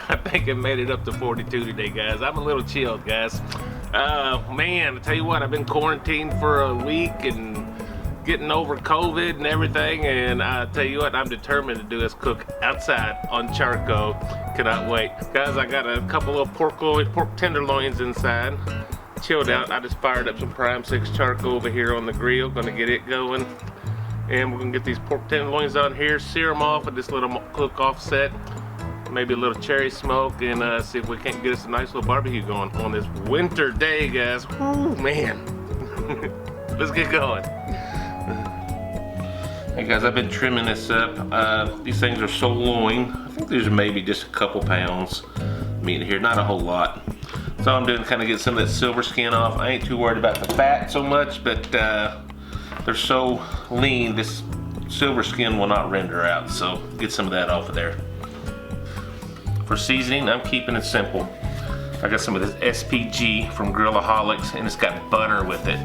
I think I made it up to 42 today, guys. I'm a little chilled, guys. Man, I tell you what, I've been quarantined for a week and getting over COVID and everything, and I tell you what, I'm determined to do is cook outside on charcoal. Cannot wait. Guys, I got a couple of pork tenderloins inside, chilled out. I just fired up some prime 6 charcoal over here on the grill, gonna get it going. And we're gonna get these pork tenderloins on here, sear them off with this little cook offset. Maybe a little cherry smoke, and see if we can't get us a nice little barbecue going on this winter day, guys. Woo, man. Let's get going. Hey guys, I've been trimming this up. These things are sirloin. I think these are maybe just a couple pounds meat here, not a whole lot. So I'm doing kind of get some of that silver skin off. I ain't too worried about the fat so much, but they're so lean, this silver skin will not render out. So get some of that off of there. For seasoning, I'm keeping it simple. I got some of this SPG from Grillaholics, and it's got butter with it.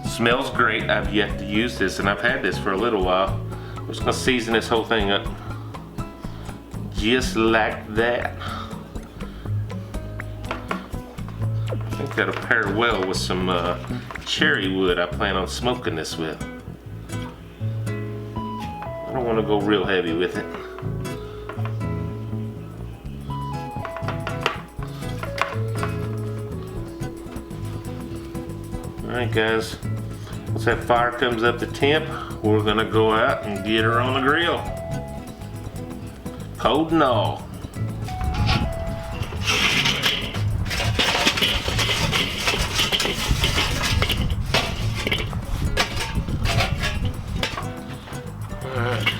Smells great. I've yet to use this, and I've had this for a little while. I'm just gonna season this whole thing up just like that. I think that'll pair well with some cherry wood I plan on smoking this with. I don't want to go real heavy with it. Alright guys, once that fire comes up to temp, we're gonna go out and get her on the grill. Cold and all. Alright.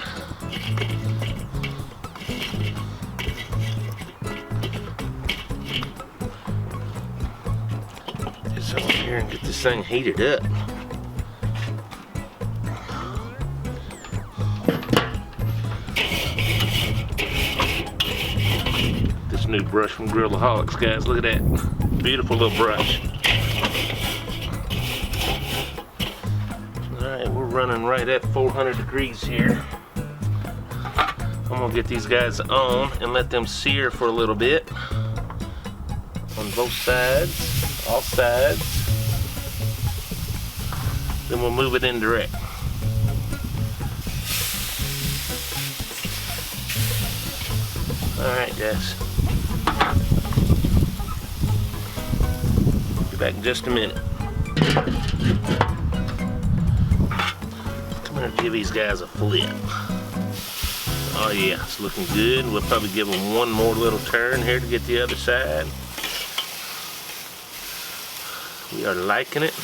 Get over here and get this thing heated up. This new brush from Grillaholics, guys, look at that. Beautiful little brush. Alright, we're running right at 400 degrees here. I'm gonna get these guys on and let them sear for a little bit on both sides, all sides. Then we'll move it in direct. Alright guys. Be back in just a minute. Come here and give these guys a flip. Oh yeah, it's looking good. We'll probably give them one more little turn here to get the other side. We are liking it.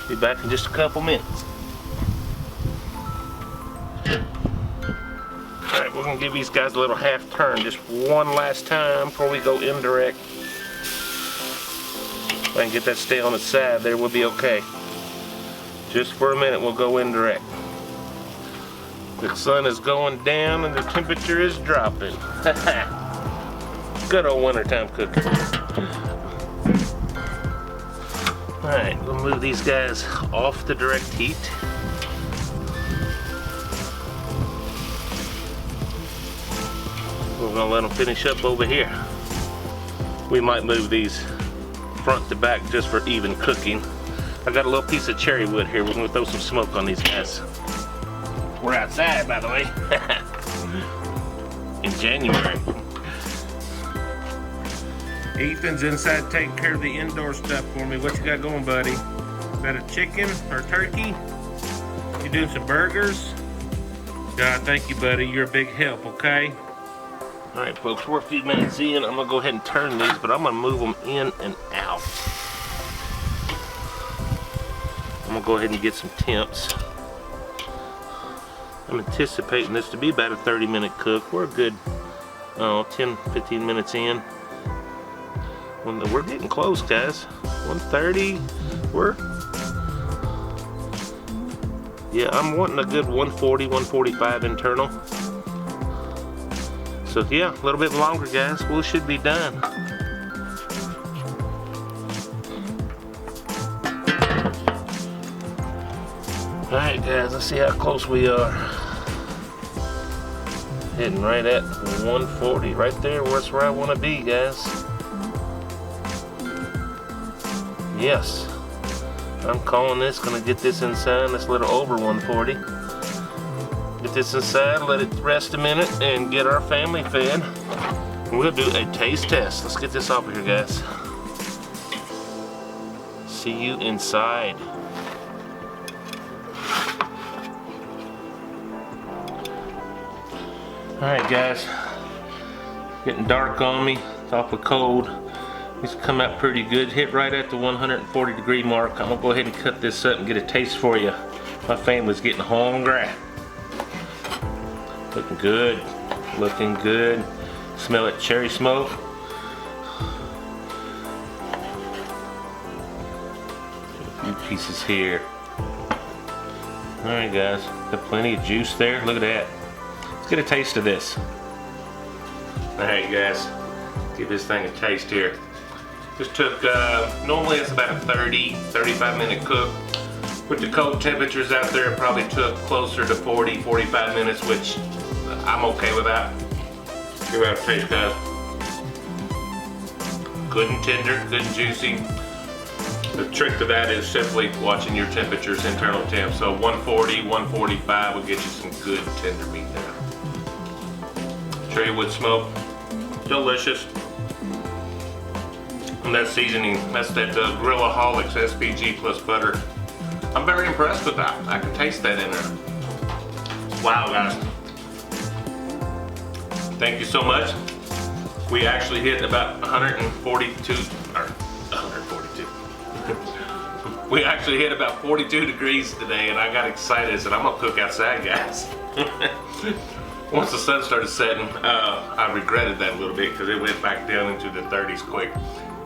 Be back in just a couple minutes. Alright, we're gonna give these guys a little half turn, just one last time before we go indirect. If I can get that stay on its side there, we'll be okay. Just for a minute, we'll go indirect. The sun is going down and the temperature is dropping. Good old wintertime cooking. Alright, we'll move these guys off the direct heat. We're gonna let them finish up over here. We might move these front to back just for even cooking. I got a little piece of cherry wood here. We're gonna throw some smoke on these guys. We're outside, by the way. In January. Ethan's inside taking care of the indoor stuff for me. What you got going, buddy? Got a chicken or turkey? You doing some burgers? God, thank you, buddy. You're a big help, okay? All right, folks, we're a few minutes in. I'm gonna go ahead and turn these, but I'm gonna move them in and out. I'm gonna go ahead and get some temps. I'm anticipating this to be about a 30-minute cook. We're a good 10-15 minutes in. We're getting close, guys. 130. Yeah, I'm wanting a good 140, 145 internal. So yeah, a little bit longer, guys. We should be done. Alright guys, let's see how close we are. Hitting right at 140, right there, that's where I want to be, guys. Yes, I'm calling this, gonna get this inside, that's a little over 140. Get this inside, let it rest a minute, and get our family fed. We'll do a taste test. Let's get this off of here, guys. See you inside. Alright guys, getting dark on me, it's awfully cold. It's come out pretty good, hit right at the 140 degree mark. I'm gonna go ahead and cut this up and get a taste for you. My family's getting hungry. Looking good, looking good. Smell it, cherry smoke. A few pieces here. Alright guys, got plenty of juice there, look at that. Let's get a taste of this. Alright guys, give this thing a taste here. Just took, normally it's about a 30-35 minute cook. With the cold temperatures out there, it probably took closer to 40-45 minutes, which I'm okay with that. Give that a taste, guys. Good and tender, good and juicy. The trick to that is simply watching your temperatures, internal temp. So 140, 145 will get you some good tender meat there. Cherry wood smoke, delicious. And that seasoning, that's that Grillaholics SPG plus butter. I'm very impressed with that. I can taste that in there. Wow, guys. Thank you so much. We actually hit about 142, or 142. We actually hit about 42 degrees today, and I got excited. I said, I'm gonna cook outside, guys. Once the sun started setting, I regretted that a little bit because it went back down into the 30s quick.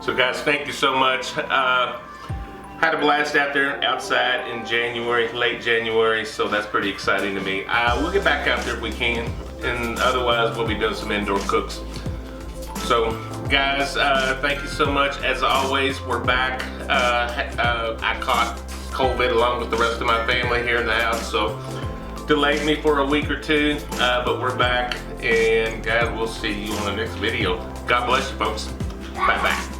So guys, thank you so much. Had a blast out there outside in January, late January, so that's pretty exciting to me. We'll get back out there if we can, and otherwise we'll be doing some indoor cooks. So guys, thank you so much. As always, we're back. I caught COVID along with the rest of my family here in the house, so delayed me for a week or two, but we're back, and guys, we'll see you on the next video. God bless you, folks. Bye-bye.